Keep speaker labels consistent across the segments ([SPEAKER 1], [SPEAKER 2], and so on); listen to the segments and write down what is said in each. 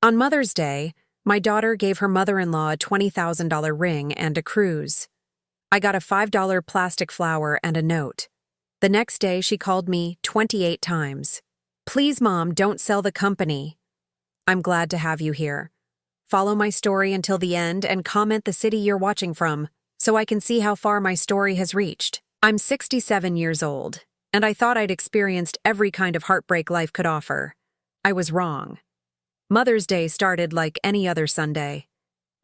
[SPEAKER 1] On Mother's Day, my daughter gave her mother-in-law a $20,000 ring and a cruise. I got a $5 plastic flower and a note. The next day, she called me 28 times. Please, Mom, don't sell the company. I'm glad to have you here. Follow my story until the end and comment the city you're watching from so I can see how far my story has reached. I'm 67 years old, and I thought I'd experienced every kind of heartbreak life could offer. I was wrong. Mother's Day started like any other Sunday.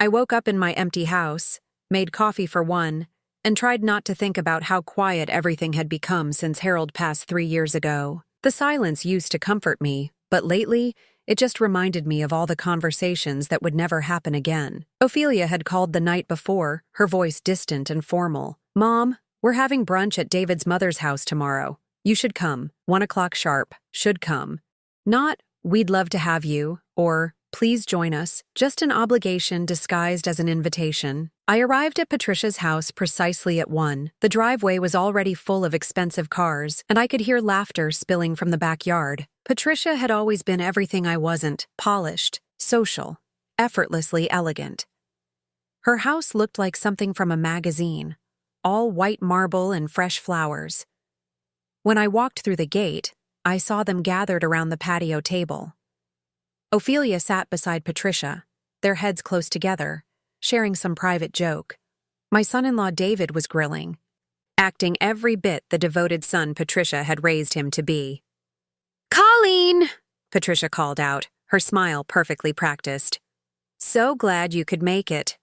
[SPEAKER 1] I woke up in my empty house, made coffee for one, and tried not to think about how quiet everything had become since Harold passed 3 years ago. The silence used to comfort me, but lately, it just reminded me of all the conversations that would never happen again. Ophelia had called the night before, her voice distant and formal. Mom, we're having brunch at David's mother's house tomorrow. You should come. 1 o'clock sharp. Should come. Not, we'd love to have you, or please join us, just an obligation disguised as an invitation. I arrived at Patricia's house precisely at 1. The driveway was already full of expensive cars, and I could hear laughter spilling from the backyard. Patricia had always been everything I wasn't: polished, social, effortlessly elegant. Her house looked like something from a magazine, all white marble and fresh flowers. When I walked through the gate, I saw them gathered around the patio table. Ophelia sat beside Patricia, their heads close together, sharing some private joke. My son-in-law David was grilling, acting every bit the devoted son Patricia had raised him to be. "Colleen!" Patricia called out, her smile perfectly practiced. "So glad you could make it."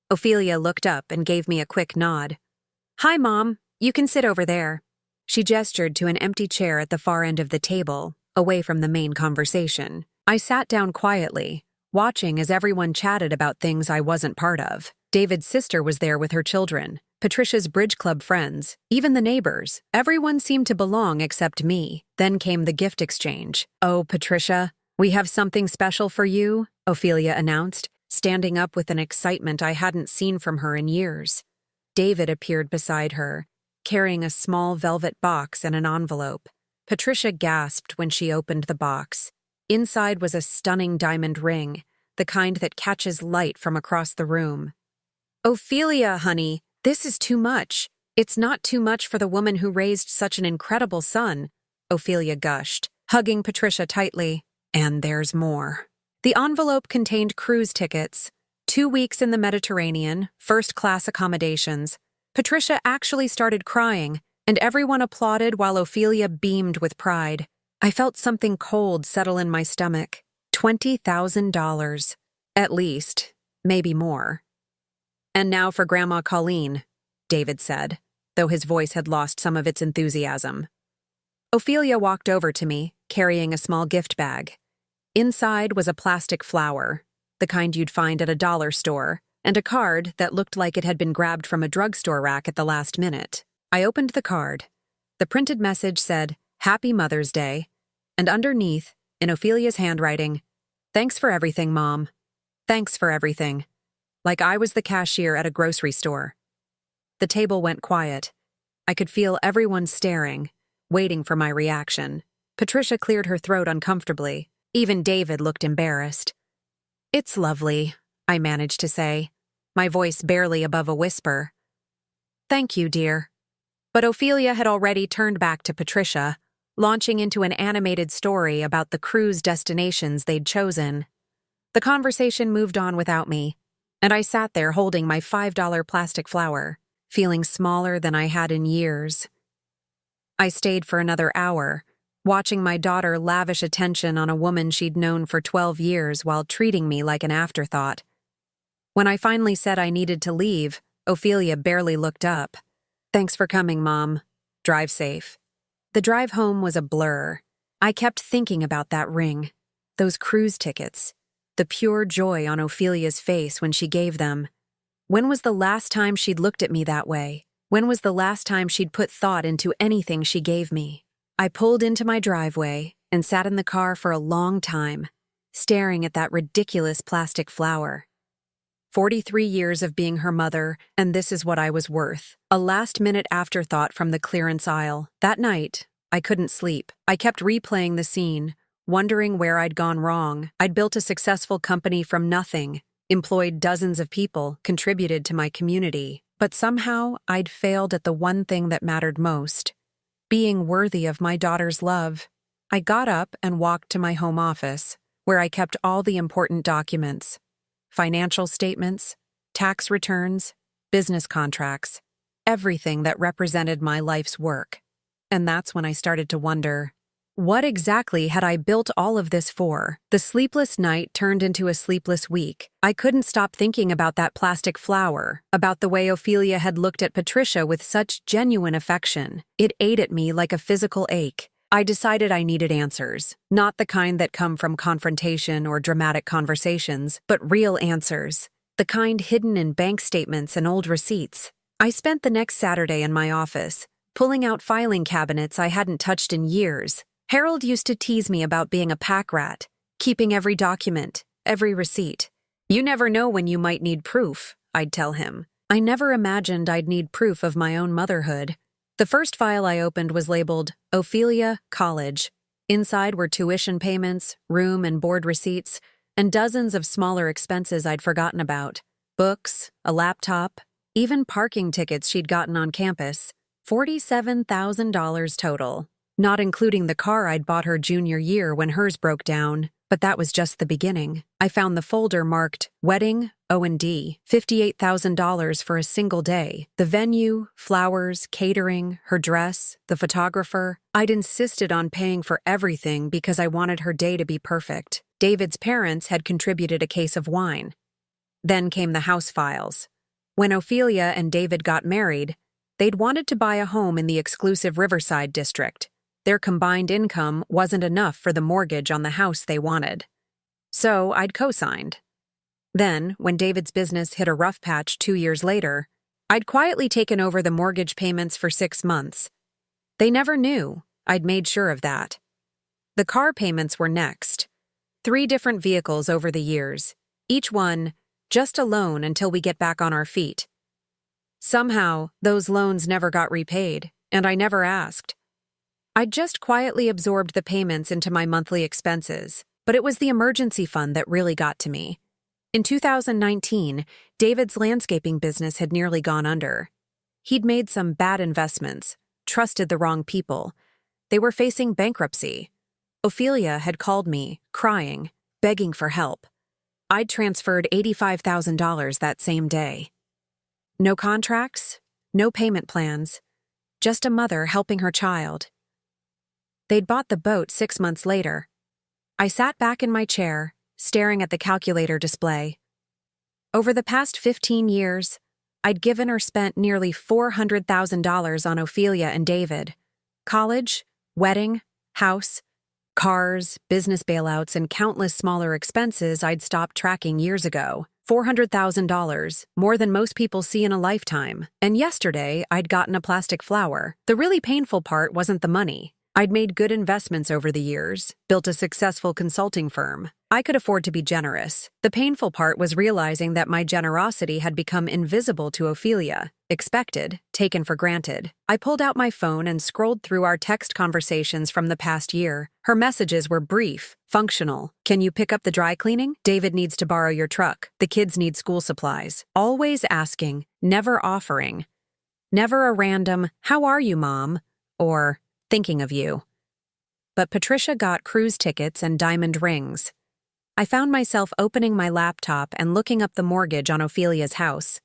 [SPEAKER 1] Ophelia looked up and gave me a quick nod. "Hi, Mom. You can sit over there." She gestured to an empty chair at the far end of the table, away from the main conversation. I sat down quietly, watching as everyone chatted about things I wasn't part of. David's sister was there with her children, Patricia's bridge club friends, even the neighbors. Everyone seemed to belong except me. Then came the gift exchange. "Oh, Patricia, we have something special for you," Ophelia announced, standing up with an excitement I hadn't seen from her in years. David appeared beside her, carrying a small velvet box and an envelope. Patricia gasped when she opened the box. Inside was a stunning diamond ring, the kind that catches light from across the room. "Ophelia, honey, this is too much. It's not too much for the woman who raised such an incredible son," Ophelia gushed, hugging Patricia tightly. "And there's more." The envelope contained cruise tickets, 2 weeks in the Mediterranean, first-class accommodations. Patricia actually started crying, and everyone applauded while Ophelia beamed with pride. I felt something cold settle in my stomach. $20,000. At least, maybe more. "And now for Grandma Colleen," David said, though his voice had lost some of its enthusiasm. Ophelia walked over to me, carrying a small gift bag. Inside was a plastic flower, the kind you'd find at a dollar store, and a card that looked like it had been grabbed from a drugstore rack at the last minute. I opened the card. The printed message said, "Happy Mother's Day," and underneath, in Ophelia's handwriting, "Thanks for everything, Mom. Thanks for everything." Like I was the cashier at a grocery store. The table went quiet. I could feel everyone staring, waiting for my reaction. Patricia cleared her throat uncomfortably. Even David looked embarrassed. "It's lovely," I managed to say, my voice barely above a whisper. "Thank you, dear." But Ophelia had already turned back to Patricia, launching into an animated story about the cruise destinations they'd chosen. The conversation moved on without me, and I sat there holding my $5 plastic flower, feeling smaller than I had in years. I stayed for another hour, watching my daughter lavish attention on a woman she'd known for 12 years while treating me like an afterthought. When I finally said I needed to leave, Ophelia barely looked up. "Thanks for coming, Mom. Drive safe." The drive home was a blur. I kept thinking about that ring, those cruise tickets, the pure joy on Ophelia's face when she gave them. When was the last time she'd looked at me that way? When was the last time she'd put thought into anything she gave me? I pulled into my driveway and sat in the car for a long time, staring at that ridiculous plastic flower. 43 years of being her mother, and this is what I was worth. A last-minute afterthought from the clearance aisle. That night, I couldn't sleep. I kept replaying the scene, wondering where I'd gone wrong. I'd built a successful company from nothing, employed dozens of people, contributed to my community, but somehow I'd failed at the one thing that mattered most, being worthy of my daughter's love. I got up and walked to my home office, where I kept all the important documents: financial statements, tax returns, business contracts, everything that represented my life's work. And that's when I started to wonder, what exactly had I built all of this for? The sleepless night turned into a sleepless week. I couldn't stop thinking about that plastic flower, about the way Ophelia had looked at Patricia with such genuine affection. It ate at me like a physical ache. I decided I needed answers, not the kind that come from confrontation or dramatic conversations, but real answers, the kind hidden in bank statements and old receipts. I spent the next Saturday in my office, pulling out filing cabinets I hadn't touched in years. Harold used to tease me about being a pack rat, keeping every document, every receipt. "You never know when you might need proof," I'd tell him. I never imagined I'd need proof of my own motherhood. The first file I opened was labeled Ophelia College. Inside were tuition payments, room and board receipts, and dozens of smaller expenses I'd forgotten about. Books, a laptop, even parking tickets she'd gotten on campus. $47,000 total, not including the car I'd bought her junior year when hers broke down. But that was just the beginning. I found the folder marked Wedding, O&D, $58,000 for a single day. The venue, flowers, catering, her dress, the photographer. I'd insisted on paying for everything because I wanted her day to be perfect. David's parents had contributed a case of wine. Then came the house files. When Ophelia and David got married, they'd wanted to buy a home in the exclusive Riverside district. Their combined income wasn't enough for the mortgage on the house they wanted. So I'd co-signed. Then, when David's business hit a rough patch 2 years later, I'd quietly taken over the mortgage payments for 6 months. They never knew. I'd made sure of that. The car payments were next. 3 different vehicles over the years, each one just a loan until we get back on our feet. Somehow, those loans never got repaid, and I never asked. I'd just quietly absorbed the payments into my monthly expenses, but it was the emergency fund that really got to me. In 2019, David's landscaping business had nearly gone under. He'd made some bad investments, trusted the wrong people. They were facing bankruptcy. Ophelia had called me, crying, begging for help. I'd transferred $85,000 that same day. No contracts, no payment plans, just a mother helping her child. They'd bought the boat 6 months later. I sat back in my chair, staring at the calculator display. Over the past 15 years, I'd given or spent nearly $400,000 on Ophelia and David. College, wedding, house, cars, business bailouts, and countless smaller expenses I'd stopped tracking years ago. $400,000, more than most people see in a lifetime. And yesterday, I'd gotten a plastic flower. The really painful part wasn't the money. I'd made good investments over the years, built a successful consulting firm. I could afford to be generous. The painful part was realizing that my generosity had become invisible to Ophelia, expected, taken for granted. I pulled out my phone and scrolled through our text conversations from the past year. Her messages were brief, functional. "Can you pick up the dry cleaning? David needs to borrow your truck. The kids need school supplies." Always asking, never offering. Never a random, "How are you, Mom?" or "Thinking of you." But Patricia got cruise tickets and diamond rings. I found myself opening my laptop and looking up the mortgage on Ophelia's house.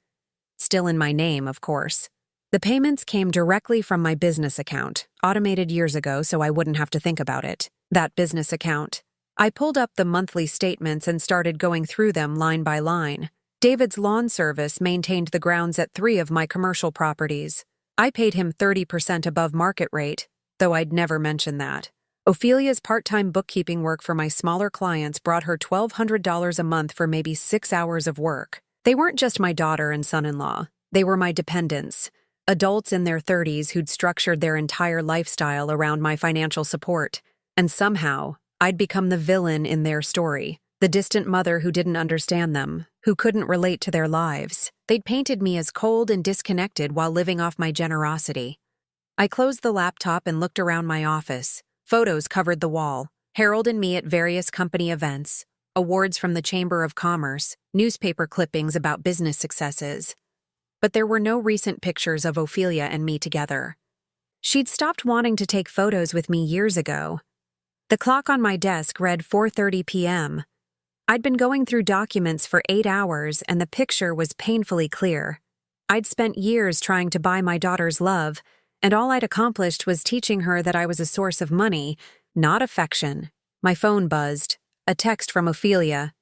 [SPEAKER 1] Still in my name, of course. The payments came directly from my business account, automated years ago so I wouldn't have to think about it. That business account. I pulled up the monthly statements and started going through them line by line. David's lawn service maintained the grounds at 3 of my commercial properties. I paid him 30% above market rate, though I'd never mention that. Ophelia's part-time bookkeeping work for my smaller clients brought her $1,200 a month for maybe 6 hours of work. They weren't just my daughter and son-in-law. They were my dependents, adults in their 30s who'd structured their entire lifestyle around my financial support. And somehow, I'd become the villain in their story, the distant mother who didn't understand them, who couldn't relate to their lives. They'd painted me as cold and disconnected while living off my generosity. I closed the laptop and looked around my office. Photos covered the wall. Harold and me at various company events, awards from the Chamber of Commerce, newspaper clippings about business successes. But there were no recent pictures of Ophelia and me together. She'd stopped wanting to take photos with me years ago. The clock on my desk read 4:30 p.m. I'd been going through documents for 8 hours and the picture was painfully clear. I'd spent years trying to buy my daughter's love, and all I'd accomplished was teaching her that I was a source of money, not affection. My phone buzzed. A text from Ophelia.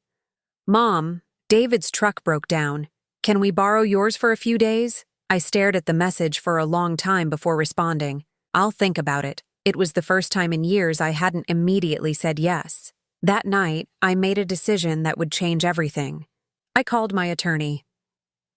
[SPEAKER 1] "Mom, David's truck broke down. Can we borrow yours for a few days?" I stared at the message for a long time before responding. "I'll think about it." It was the first time in years I hadn't immediately said yes. That night, I made a decision that would change everything. I called my attorney.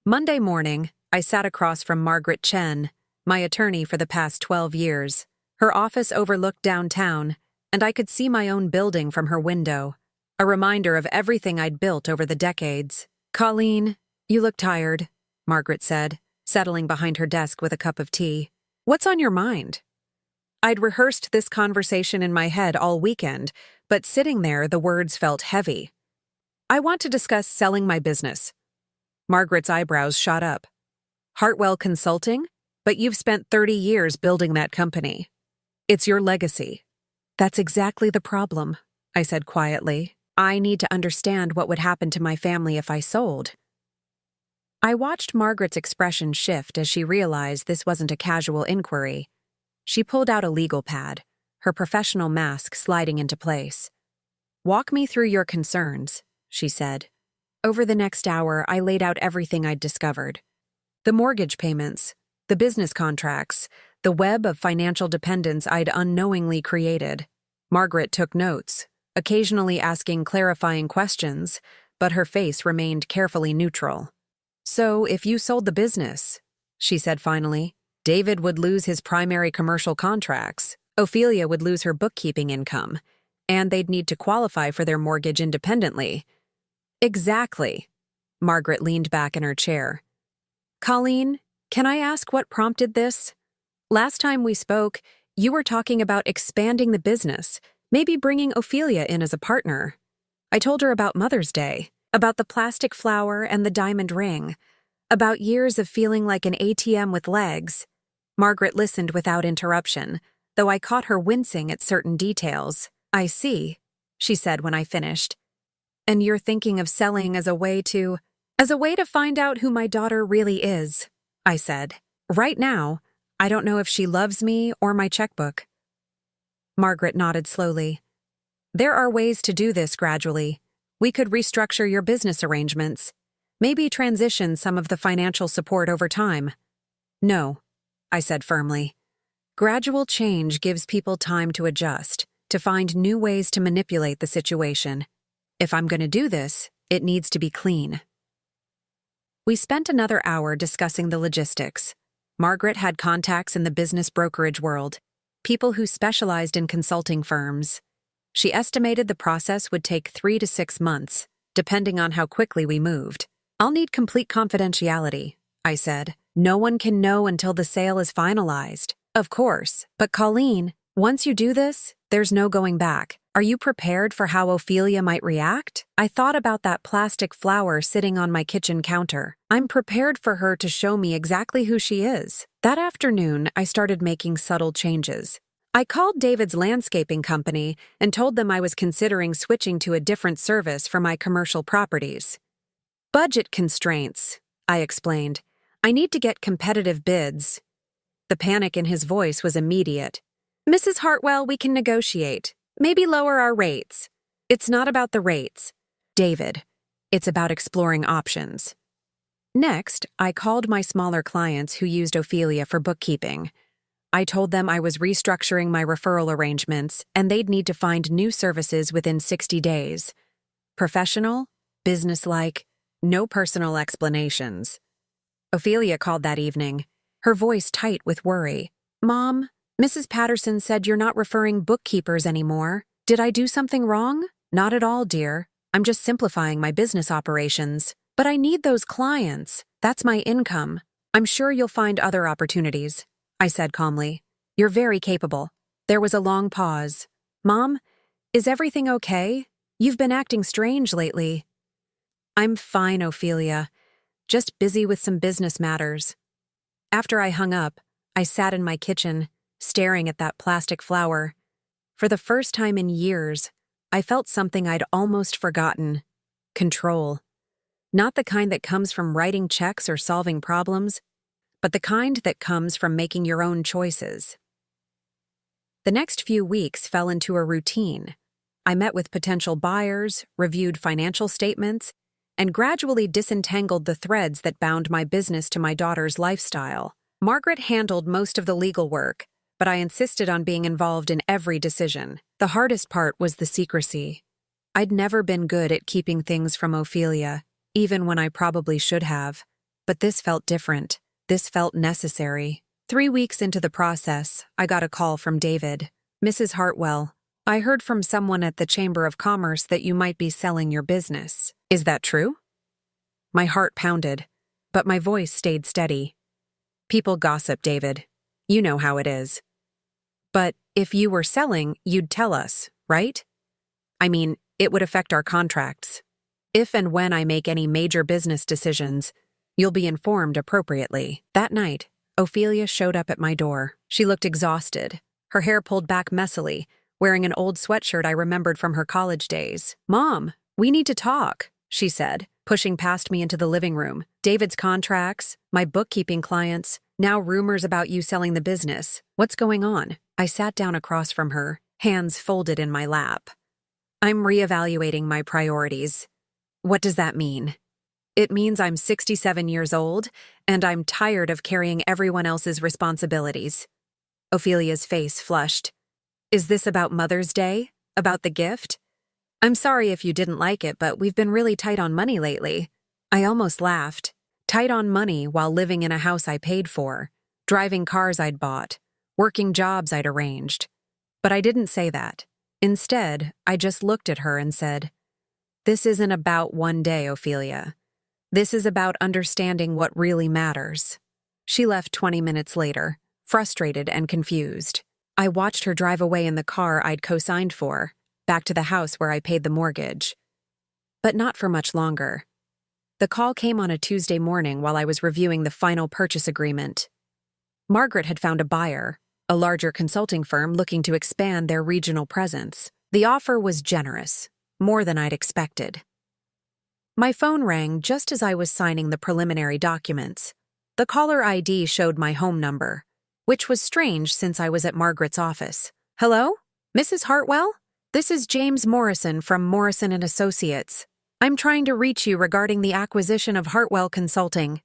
[SPEAKER 1] Monday morning, I sat across from Margaret Chen, my attorney for the past 12 years. Her office overlooked downtown, and I could see my own building from her window, a reminder of everything I'd built over the decades. "Colleen, you look tired," Margaret said, settling behind her desk with a cup of tea. "What's on your mind?" I'd rehearsed this conversation in my head all weekend, but sitting there, the words felt heavy. "I want to discuss selling my business." Margaret's eyebrows shot up. "Hartwell Consulting? But you've spent 30 years building that company. It's your legacy." "That's exactly the problem," I said quietly. "I need to understand what would happen to my family if I sold." I watched Margaret's expression shift as she realized this wasn't a casual inquiry. She pulled out a legal pad, her professional mask sliding into place. "Walk me through your concerns," she said. Over the next hour, I laid out everything I'd discovered. The mortgage payments, the business contracts, the web of financial dependence I'd unknowingly created. Margaret took notes, occasionally asking clarifying questions, but her face remained carefully neutral. "So, if you sold the business," she said finally, "David would lose his primary commercial contracts, Ophelia would lose her bookkeeping income, and they'd need to qualify for their mortgage independently." "Exactly." Margaret leaned back in her chair. "Colleen, can I ask what prompted this? Last time we spoke, you were talking about expanding the business, maybe bringing Ophelia in as a partner. I told her about Mother's Day, about the plastic flower and the diamond ring, about years of feeling like an ATM with legs." Margaret listened without interruption, though I caught her wincing at certain details. "I see," she said when I finished. "And you're thinking of selling as a way to find out who my daughter really is," I said. "Right now, I don't know if she loves me or my checkbook." Margaret nodded slowly. "There are ways to do this gradually. We could restructure your business arrangements, maybe transition some of the financial support over time." "No," I said firmly. "Gradual change gives people time to adjust, to find new ways to manipulate the situation. If I'm going to do this, it needs to be clean." We spent another hour discussing the logistics. Margaret had contacts in the business brokerage world, people who specialized in consulting firms. She estimated the process would take 3 to 6 months, depending on how quickly we moved. "I'll need complete confidentiality," I said. "No one can know until the sale is finalized." "Of course, but Colleen, once you do this, there's no going back. Are you prepared for how Ophelia might react?" I thought about that plastic flower sitting on my kitchen counter. I'm prepared for her to show me exactly who she is. That afternoon, I started making subtle changes. I called David's landscaping company and told them I was considering switching to a different service for my commercial properties. "Budget constraints," I explained. "I need to get competitive bids." The panic in his voice was immediate. "Mrs. Hartwell, we can negotiate. Maybe lower our rates." "It's not about the rates, David. It's about exploring options." Next, I called my smaller clients who used Ophelia for bookkeeping. I told them I was restructuring my referral arrangements and they'd need to find new services within 60 days. Professional, businesslike, no personal explanations. Ophelia called that evening, her voice tight with worry. "Mom, Mrs. Patterson said you're not referring bookkeepers anymore. Did I do something wrong?" "Not at all, dear. I'm just simplifying my business operations. But I need those clients. That's my income. I'm sure you'll find other opportunities," I said calmly. "You're very capable." There was a long pause. "Mom, Is everything okay? You've been acting strange lately. I'm fine, Ophelia. Just busy with some business matters. After I hung up, I sat in my kitchen, staring at that plastic flower. For the first time in years, I felt something I'd almost forgotten: control. Not the kind that comes from writing checks or solving problems, but the kind that comes from making your own choices. The next few weeks fell into a routine. I met with potential buyers, reviewed financial statements, and gradually disentangled the threads that bound my business to my daughter's lifestyle. Margaret handled most of the legal work, but I insisted on being involved in every decision. The hardest part was the secrecy. I'd never been good at keeping things from Ophelia, even when I probably should have. But this felt different. This felt necessary. 3 weeks into the process, I got a call from David. "Mrs. Hartwell, I heard from someone at the Chamber of Commerce that you might be selling your business. Is that true?" My heart pounded, but my voice stayed steady. "People gossip, David. You know how it is. But if you were selling, you'd tell us, right? I mean, it would affect our contracts. If and when I make any major business decisions, you'll be informed appropriately." That night, Ophelia showed up at my door. She looked exhausted, her hair pulled back messily, wearing an old sweatshirt I remembered from her college days. "Mom, we need to talk," she said, pushing past me into the living room. "David's contracts, my bookkeeping clients, now rumors about you selling the business. What's going on?" I sat down across from her, hands folded in my lap. "I'm reevaluating my priorities." "What does that mean?" "It means I'm 67 years old, and I'm tired of carrying everyone else's responsibilities." Ophelia's face flushed. "Is this about Mother's Day? About the gift?" "I'm sorry if you didn't like it, but we've been really tight on money lately." I almost laughed. Tight on money while living in a house I paid for, driving cars I'd bought, working jobs I'd arranged. But I didn't say that. Instead, I just looked at her and said, "This isn't about one day, Ophelia. This is about understanding what really matters." She left 20 minutes later, frustrated and confused. I watched her drive away in the car I'd co-signed for, back to the house where I paid the mortgage. But not for much longer. The call came on a Tuesday morning while I was reviewing the final purchase agreement. Margaret had found a buyer, a larger consulting firm looking to expand their regional presence. The offer was generous, more than I'd expected. My phone rang just as I was signing the preliminary documents. The caller ID showed my home number, which was strange since I was at Margaret's office. "Hello? Mrs. Hartwell? This is James Morrison from Morrison & Associates. I'm trying to reach you regarding the acquisition of Hartwell Consulting."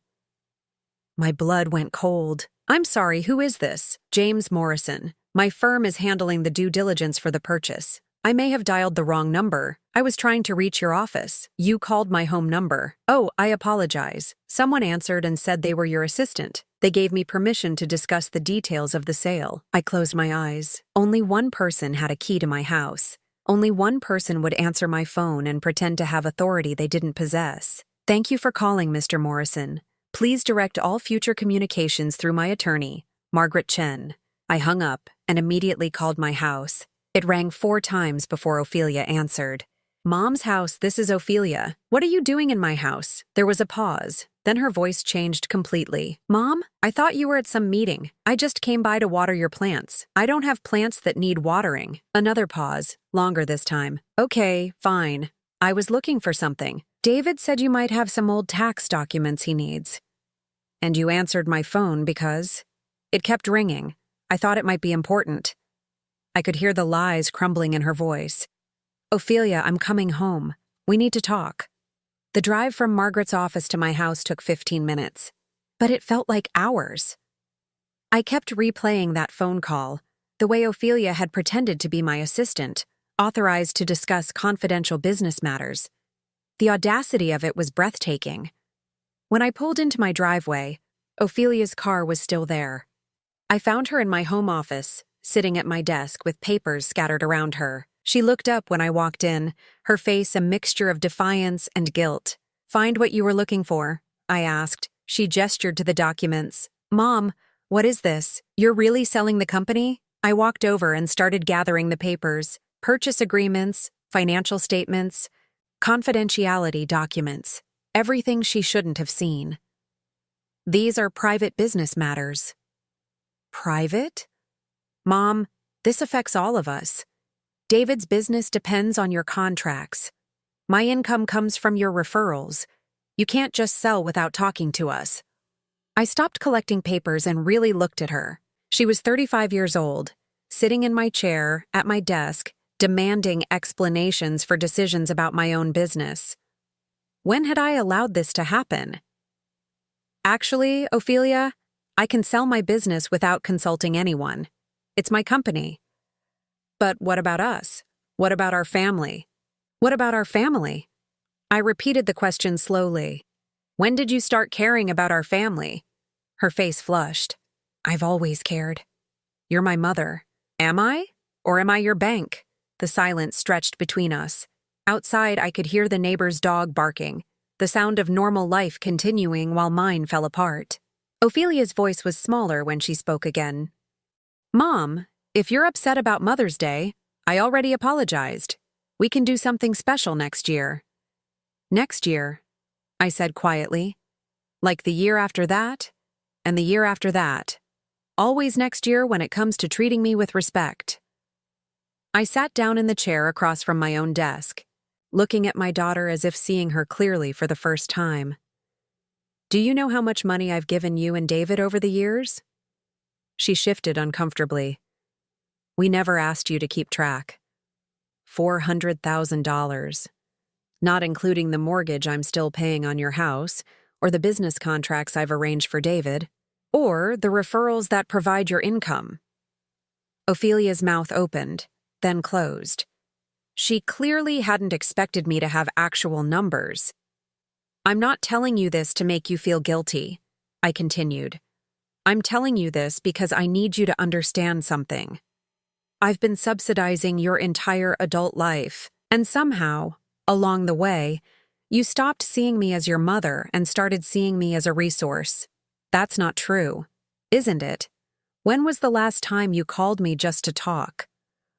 [SPEAKER 1] My blood went cold. "I'm sorry, who is this?" "James Morrison. My firm is handling the due diligence for the purchase. I may have dialed the wrong number. I was trying to reach your office. You called my home number." "Oh, I apologize. Someone answered and said they were your assistant. They gave me permission to discuss the details of the sale." I closed my eyes. Only one person had a key to my house. Only one person would answer my phone and pretend to have authority they didn't possess. "Thank you for calling, Mr. Morrison. Please direct all future communications through my attorney, Margaret Chen." I hung up and immediately called my house. It rang 4 times before Ophelia answered. "Mom's house, this is Ophelia. What are you doing in my house?" There was a pause. Then her voice changed completely. "Mom, I thought you were at some meeting. I just came by to water your plants. I don't have plants that need watering." Another pause, longer this time. "Okay, fine. I was looking for something. David said you might have some old tax documents he needs." "And you answered my phone because—" It kept ringing. I thought it might be important. I could hear the lies crumbling in her voice. "Ophelia, I'm coming home. We need to talk." The drive from Margaret's office to my house took 15 minutes, but it felt like hours. I kept replaying that phone call, the way Ophelia had pretended to be my assistant, authorized to discuss confidential business matters. The audacity of it was breathtaking. When I pulled into my driveway, Ophelia's car was still there. I found her in my home office, sitting at my desk with papers scattered around her. She looked up when I walked in, her face a mixture of defiance and guilt. "Find what you were looking for?" I asked. She gestured to the documents. "Mom, what is this? You're really selling the company?" I walked over and started gathering the papers. Purchase agreements, financial statements, confidentiality documents, everything she shouldn't have seen. These are private business matters. Private? Mom, this affects all of us. David's business depends on your contracts. My income comes from your referrals. You can't just sell without talking to us. I stopped collecting papers and really looked at her. She was 35 years old, sitting in my chair, at my desk, demanding explanations for decisions about my own business. When had I allowed this to happen? Actually, Ophelia, I can sell my business without consulting anyone. It's my company. But what about us? What about our family? What about our family? I repeated the question slowly. When did you start caring about our family? Her face flushed. I've always cared. You're my mother. Am I? Or am I your bank? The silence stretched between us. Outside, I could hear the neighbor's dog barking, the sound of normal life continuing while mine fell apart. Ophelia's voice was smaller when she spoke again. Mom, if you're upset about Mother's Day, I already apologized. We can do something special next year. Next year, I said quietly. Like the year after that, and the year after that. Always next year when it comes to treating me with respect. I sat down in the chair across from my own desk, looking at my daughter as if seeing her clearly for the first time. Do you know how much money I've given you and David over the years? She shifted uncomfortably. We never asked you to keep track. $400,000. Not including the mortgage I'm still paying on your house, or the business contracts I've arranged for David, or the referrals that provide your income. Ophelia's mouth opened, then closed. She clearly hadn't expected me to have actual numbers. I'm not telling you this to make you feel guilty, I continued. I'm telling you this because I need you to understand something. I've been subsidizing your entire adult life, and somehow, along the way, you stopped seeing me as your mother and started seeing me as a resource. That's not true, isn't it? When was the last time you called me just to talk?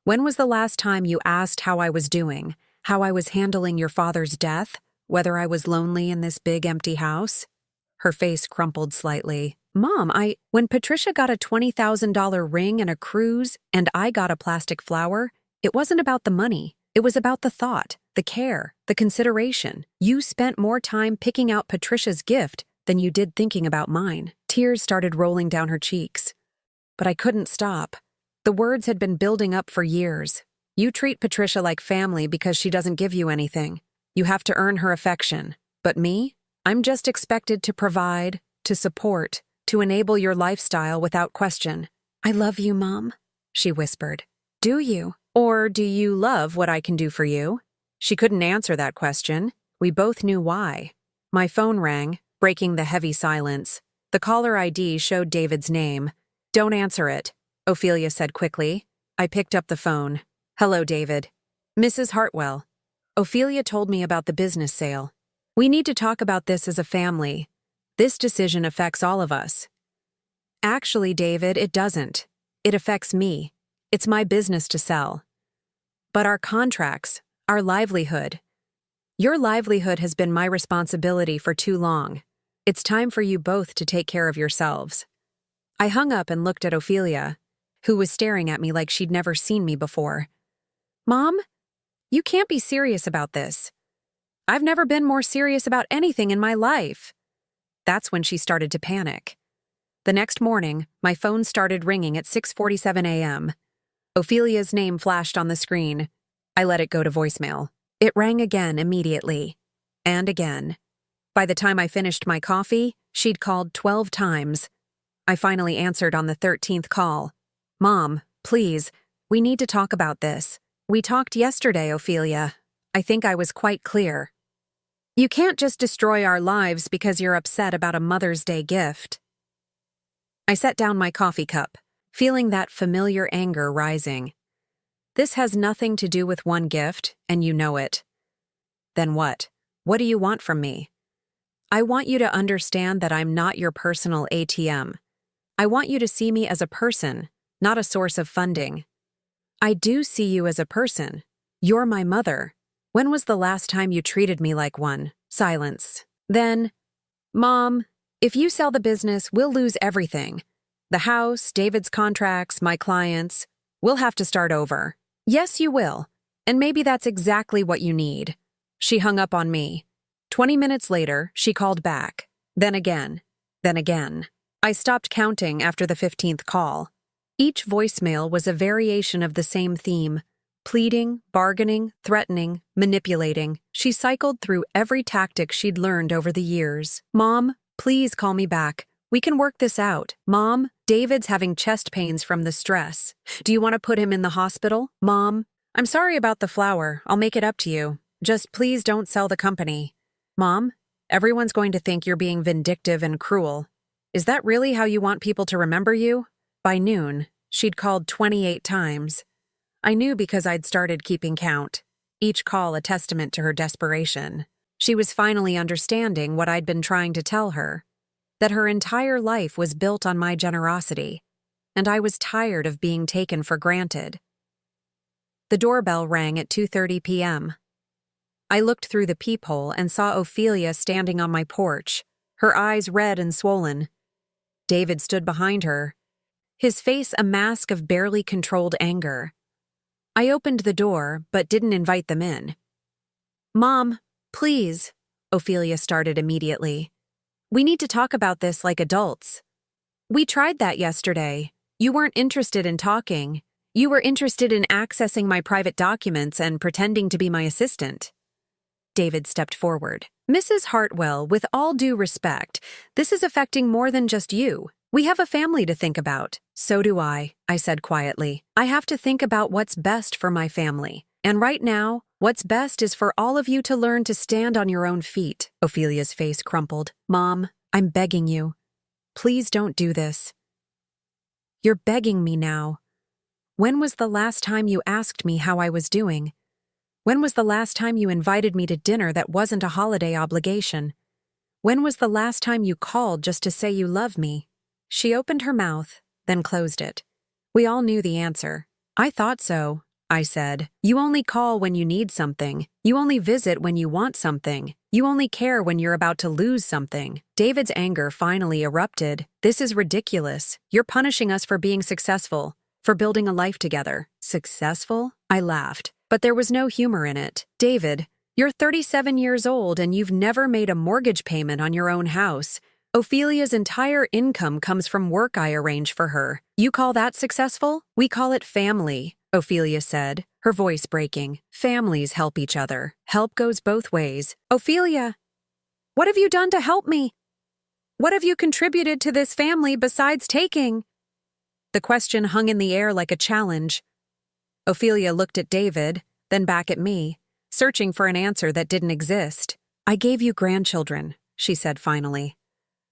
[SPEAKER 1] When was the last time you asked how I was doing, how I was handling your father's death, whether I was lonely in this big empty house? Her face crumpled slightly. Mom, when Patricia got a $20,000 ring and a cruise and I got a plastic flower, it wasn't about the money. It was about the thought, the care, the consideration. You spent more time picking out Patricia's gift than you did thinking about mine. Tears started rolling down her cheeks. But I couldn't stop. The words had been building up for years. You treat Patricia like family because she doesn't give you anything. You have to earn her affection. But me? I'm just expected to provide, to support, to enable your lifestyle without question. I love you, Mom, she whispered. Do you? Or do you love what I can do for you? She couldn't answer that question. We both knew why. My phone rang, breaking the heavy silence. The caller ID showed David's name. Don't answer it, Ophelia said quickly. I picked up the phone. Hello, David. Mrs. Hartwell. Ophelia told me about the business sale. We need to talk about this as a family. This decision affects all of us. Actually, David, it doesn't. It affects me. It's my business to sell. But our contracts, our livelihood. Your livelihood has been my responsibility for too long. It's time for you both to take care of yourselves. I hung up and looked at Ophelia, who was staring at me like she'd never seen me before. Mom, you can't be serious about this. I've never been more serious about anything in my life. That's when she started to panic. The next morning, my phone started ringing at 6:47 a.m. Ophelia's name flashed on the screen. I let it go to voicemail. It rang again immediately. And again. By the time I finished my coffee, she'd called 12 times. I finally answered on the 13th call. Mom, please, we need to talk about this. We talked yesterday, Ophelia. I think I was quite clear. You can't just destroy our lives because you're upset about a Mother's Day gift. I set down my coffee cup, feeling that familiar anger rising. This has nothing to do with one gift, and you know it. Then what? What do you want from me? I want you to understand that I'm not your personal ATM. I want you to see me as a person, not a source of funding. I do see you as a person. You're my mother. When was the last time you treated me like one? Silence. Then, Mom, if you sell the business, we'll lose everything. The house, David's contracts, my clients. We'll have to start over. Yes, you will. And maybe that's exactly what you need. She hung up on me. 20 minutes later, she called back. Then again. Then again. I stopped counting after the 15th call. Each voicemail was a variation of the same theme. Pleading, bargaining, threatening, manipulating. She cycled through every tactic she'd learned over the years. Mom, please call me back. We can work this out. Mom, David's having chest pains from the stress. Do you want to put him in the hospital? Mom, I'm sorry about the flour. I'll make it up to you. Just please don't sell the company. Mom, everyone's going to think you're being vindictive and cruel. Is that really how you want people to remember you? By noon, she'd called 28 times. I knew because I'd started keeping count, each call a testament to her desperation. She was finally understanding what I'd been trying to tell her, that her entire life was built on my generosity, and I was tired of being taken for granted. The doorbell rang at 2:30 p.m. I looked through the peephole and saw Ophelia standing on my porch, her eyes red and swollen. David stood behind her, his face a mask of barely controlled anger. I opened the door, but didn't invite them in. Mom, please, Ophelia started immediately. We need to talk about this like adults. We tried that yesterday. You weren't interested in talking. You were interested in accessing my private documents and pretending to be my assistant. David stepped forward. Mrs. Hartwell, with all due respect, this is affecting more than just you. We have a family to think about. So do I said quietly. I have to think about what's best for my family. And right now, what's best is for all of you to learn to stand on your own feet. Ophelia's face crumpled. Mom, I'm begging you. Please don't do this. You're begging me now. When was the last time you asked me how I was doing? When was the last time you invited me to dinner that wasn't a holiday obligation? When was the last time you called just to say you love me? She opened her mouth, then closed it. We all knew the answer. I thought so, I said. You only call when you need something. You only visit when you want something. You only care when you're about to lose something. David's anger finally erupted. This is ridiculous. You're punishing us for being successful, for building a life together. Successful? I laughed, but there was no humor in it. David, you're 37 years old and you've never made a mortgage payment on your own house. Ophelia's entire income comes from work I arrange for her. You call that successful? We call it family, Ophelia said, her voice breaking. Families help each other. Help goes both ways. Ophelia, what have you done to help me? What have you contributed to this family besides taking? The question hung in the air like a challenge. Ophelia looked at David, then back at me, searching for an answer that didn't exist. I gave you grandchildren, she said finally.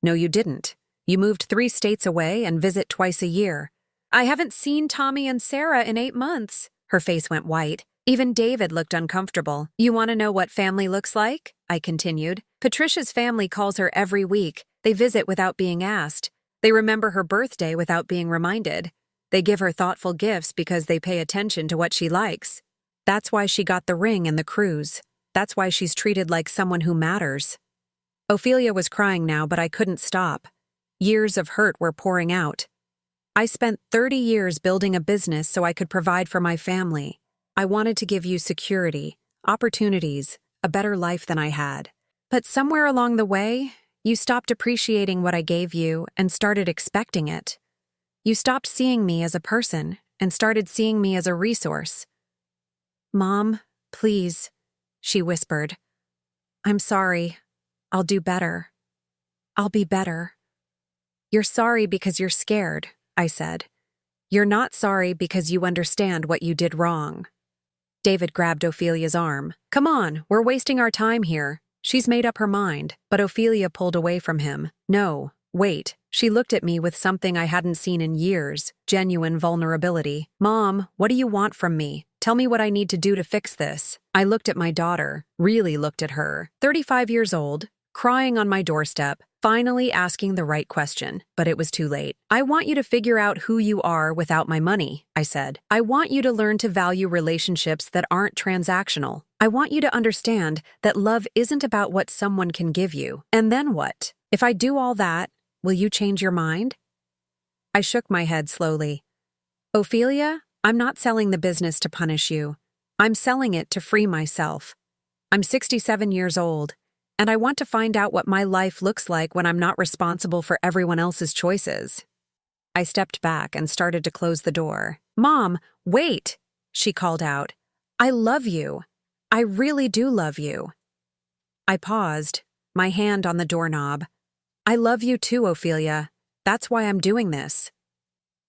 [SPEAKER 1] No, you didn't. You moved 3 states away and visit twice a year. I haven't seen Tommy and Sarah in 8 months. Her face went white. Even David looked uncomfortable. You want to know what family looks like? I continued. Patricia's family calls her every week. They visit without being asked. They remember her birthday without being reminded. They give her thoughtful gifts because they pay attention to what she likes. That's why she got the ring and the cruise. That's why she's treated like someone who matters. Ophelia was crying now, but I couldn't stop. Years of hurt were pouring out. I spent 30 years building a business so I could provide for my family. I wanted to give you security, opportunities, a better life than I had. But somewhere along the way, you stopped appreciating what I gave you and started expecting it. You stopped seeing me as a person and started seeing me as a resource. Mom, please, she whispered. I'm sorry. I'll do better. I'll be better. You're sorry because you're scared, I said. You're not sorry because you understand what you did wrong. David grabbed Ophelia's arm. Come on, we're wasting our time here. She's made up her mind, but Ophelia pulled away from him. No, wait. She looked at me with something I hadn't seen in years, genuine vulnerability. Mom, what do you want from me? Tell me what I need to do to fix this. I looked at my daughter, really looked at her. 35 years old, crying on my doorstep, finally asking the right question, but it was too late. "I want you to figure out who you are without my money," I said. "I want you to learn to value relationships that aren't transactional. I want you to understand that love isn't about what someone can give you. And then what? If I do all that, will you change your mind?" I shook my head slowly. "Ophelia, I'm not selling the business to punish you. I'm selling it to free myself. I'm 67 years old, and I want to find out what my life looks like when I'm not responsible for everyone else's choices." I stepped back and started to close the door. "Mom, wait!" she called out. "I love you. I really do love you." I paused, my hand on the doorknob. "I love you too, Ophelia. That's why I'm doing this."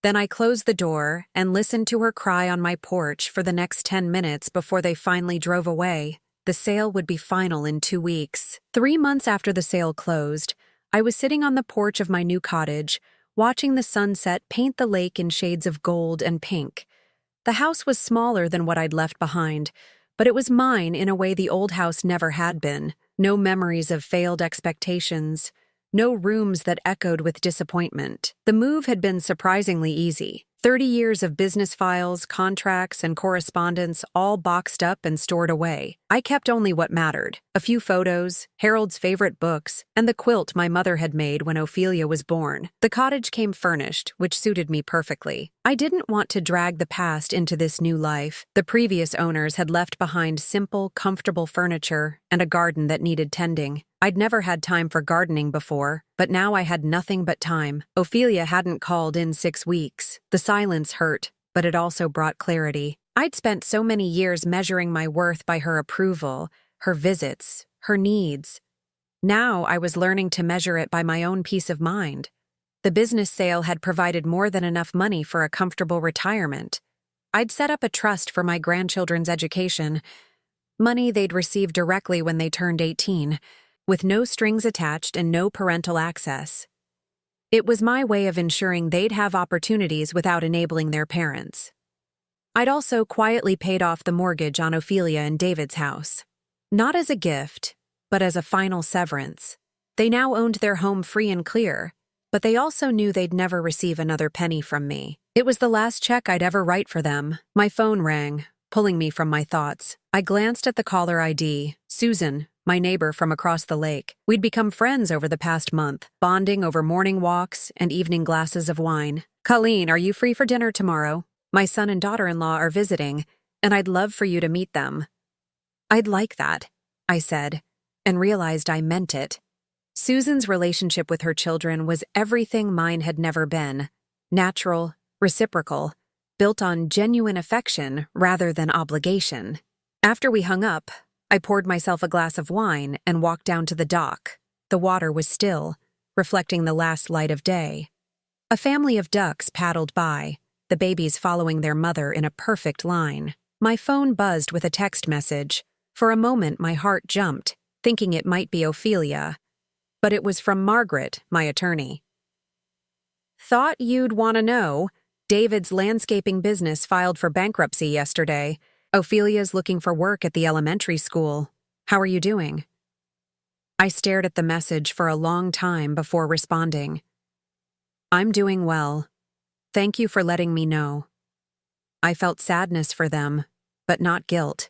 [SPEAKER 1] Then I closed the door and listened to her cry on my porch for the next 10 minutes before they finally drove away. The sale would be final in 2 weeks. 3 months after the sale closed, I was sitting on the porch of my new cottage, watching the sunset paint the lake in shades of gold and pink. The house was smaller than what I'd left behind, but it was mine in a way the old house never had been. No memories of failed expectations. No rooms that echoed with disappointment. The move had been surprisingly easy. 30 years of business files, contracts, and correspondence all boxed up and stored away. I kept only what mattered: a few photos, Harold's favorite books, and the quilt my mother had made when Ophelia was born. The cottage came furnished, which suited me perfectly. I didn't want to drag the past into this new life. The previous owners had left behind simple, comfortable furniture and a garden that needed tending. I'd never had time for gardening before, but now I had nothing but time. Ophelia hadn't called in 6 weeks. The silence hurt, but it also brought clarity. I'd spent so many years measuring my worth by her approval, her visits, her needs. Now I was learning to measure it by my own peace of mind. The business sale had provided more than enough money for a comfortable retirement. I'd set up a trust for my grandchildren's education, money they'd receive directly when they turned 18, with no strings attached and no parental access. It was my way of ensuring they'd have opportunities without enabling their parents. I'd also quietly paid off the mortgage on Ophelia and David's house. Not as a gift, but as a final severance. They now owned their home free and clear, but they also knew they'd never receive another penny from me. It was the last check I'd ever write for them. My phone rang, pulling me from my thoughts. I glanced at the caller ID. Susan, my neighbor from across the lake. We'd become friends over the past month, bonding over morning walks and evening glasses of wine. "Colleen, are you free for dinner tomorrow? My son and daughter-in-law are visiting, and I'd love for you to meet them." "I'd like that," I said, and realized I meant it. Susan's relationship with her children was everything mine had never been. Natural, reciprocal, built on genuine affection rather than obligation. After we hung up, I poured myself a glass of wine and walked down to the dock. The water was still, reflecting the last light of day. A family of ducks paddled by, the babies following their mother in a perfect line. My phone buzzed with a text message. For a moment, my heart jumped, thinking it might be Ophelia. But it was from Margaret, my attorney. "Thought you'd want to know. David's landscaping business filed for bankruptcy yesterday. Ophelia's looking for work at the elementary school. How are you doing?" I stared at the message for a long time before responding. "I'm doing well. Thank you for letting me know." I felt sadness for them, but not guilt.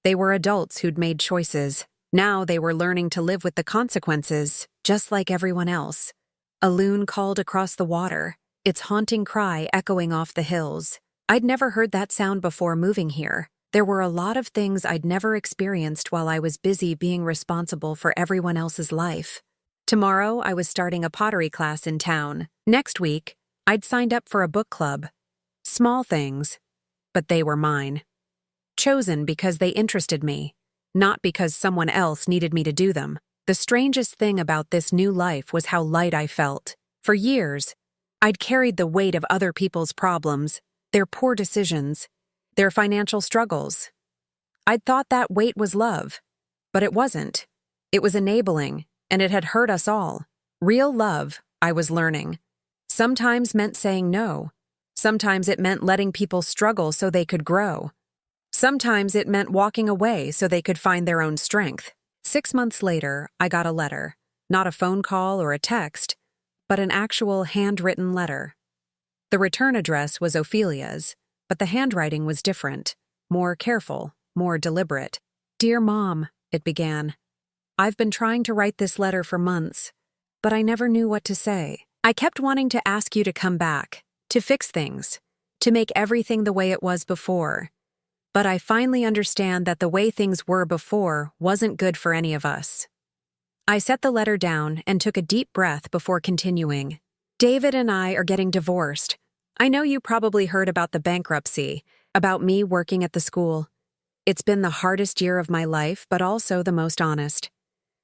[SPEAKER 1] They were adults who'd made choices. Now they were learning to live with the consequences, just like everyone else. A loon called across the water, its haunting cry echoing off the hills. I'd never heard that sound before moving here. There were a lot of things I'd never experienced while I was busy being responsible for everyone else's life. Tomorrow, I was starting a pottery class in town. Next week, I'd signed up for a book club. Small things, but they were mine. Chosen because they interested me, not because someone else needed me to do them. The strangest thing about this new life was how light I felt. For years, I'd carried the weight of other people's problems, their poor decisions, their financial struggles. I'd thought that weight was love, but it wasn't. It was enabling, and it had hurt us all. Real love, I was learning, sometimes meant saying no. Sometimes it meant letting people struggle so they could grow. Sometimes it meant walking away so they could find their own strength. 6 months later, I got a letter. Not a phone call or a text, but an actual handwritten letter. The return address was Ophelia's, but the handwriting was different, more careful, more deliberate. "Dear Mom," it began. "I've been trying to write this letter for months, but I never knew what to say. I kept wanting to ask you to come back, to fix things, to make everything the way it was before. But I finally understand that the way things were before wasn't good for any of us." I set the letter down and took a deep breath before continuing. "David and I are getting divorced. I know you probably heard about the bankruptcy, about me working at the school. It's been the hardest year of my life, but also the most honest.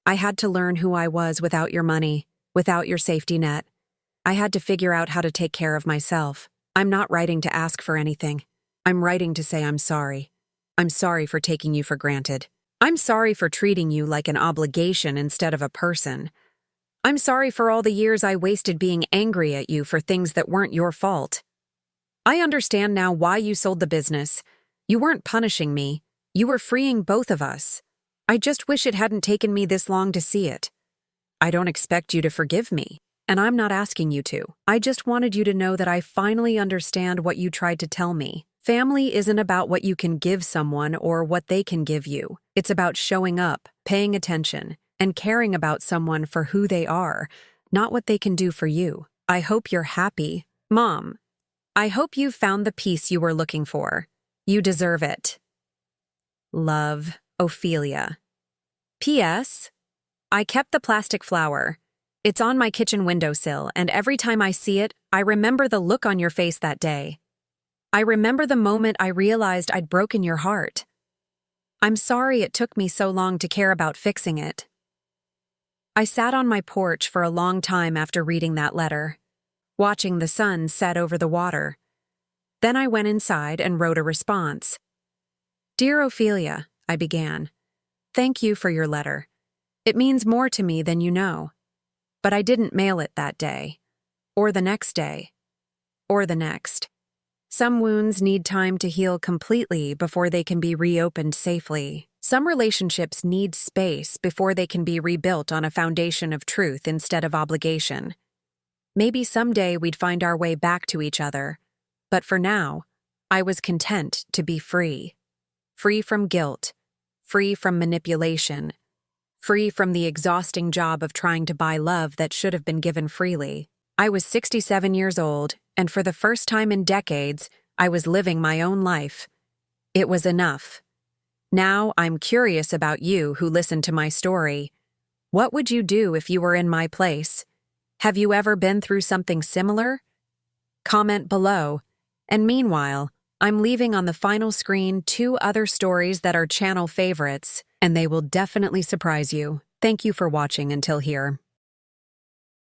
[SPEAKER 1] I had to learn who I was without your money, without your safety net. I had to figure out how to take care of myself. I'm not writing to ask for anything. I'm writing to say I'm sorry. I'm sorry for taking you for granted. I'm sorry for treating you like an obligation instead of a person. I'm sorry for all the years I wasted being angry at you for things that weren't your fault. I understand now why you sold the business. You weren't punishing me. You were freeing both of us. I just wish it hadn't taken me this long to see it. I don't expect you to forgive me, and I'm not asking you to. I just wanted you to know that I finally understand what you tried to tell me. Family isn't about what you can give someone or what they can give you. It's about showing up, paying attention, and caring about someone for who they are, not what they can do for you. I hope you're happy. Mom, I hope you've found the peace you were looking for. You deserve it. Love, Ophelia. P.S. I kept the plastic flower. It's on my kitchen windowsill, and every time I see it, I remember the look on your face that day. I remember the moment I realized I'd broken your heart. I'm sorry it took me so long to care about fixing it. I sat on my porch for a long time after reading that letter, watching the sun set over the water. Then I went inside and wrote a response. "Dear Ophelia," I began, "thank you for your letter. It means more to me than you know. But I didn't mail it that day, or the next day, or the next. Some wounds need time to heal completely before they can be reopened safely. Some relationships need space before they can be rebuilt on a foundation of truth instead of obligation. Maybe someday we'd find our way back to each other, but for now, I was content to be free. Free from guilt, free from manipulation, free from the exhausting job of trying to buy love that should have been given freely. I was 67 years old, and for the first time in decades, I was living my own life. It was enough. Now I'm curious about you who listened to my story. What would you do if you were in my place? Have you ever been through something similar? Comment below. And meanwhile, I'm leaving on the final screen 2 other stories that are channel favorites, and they will definitely surprise you. Thank you for watching until here.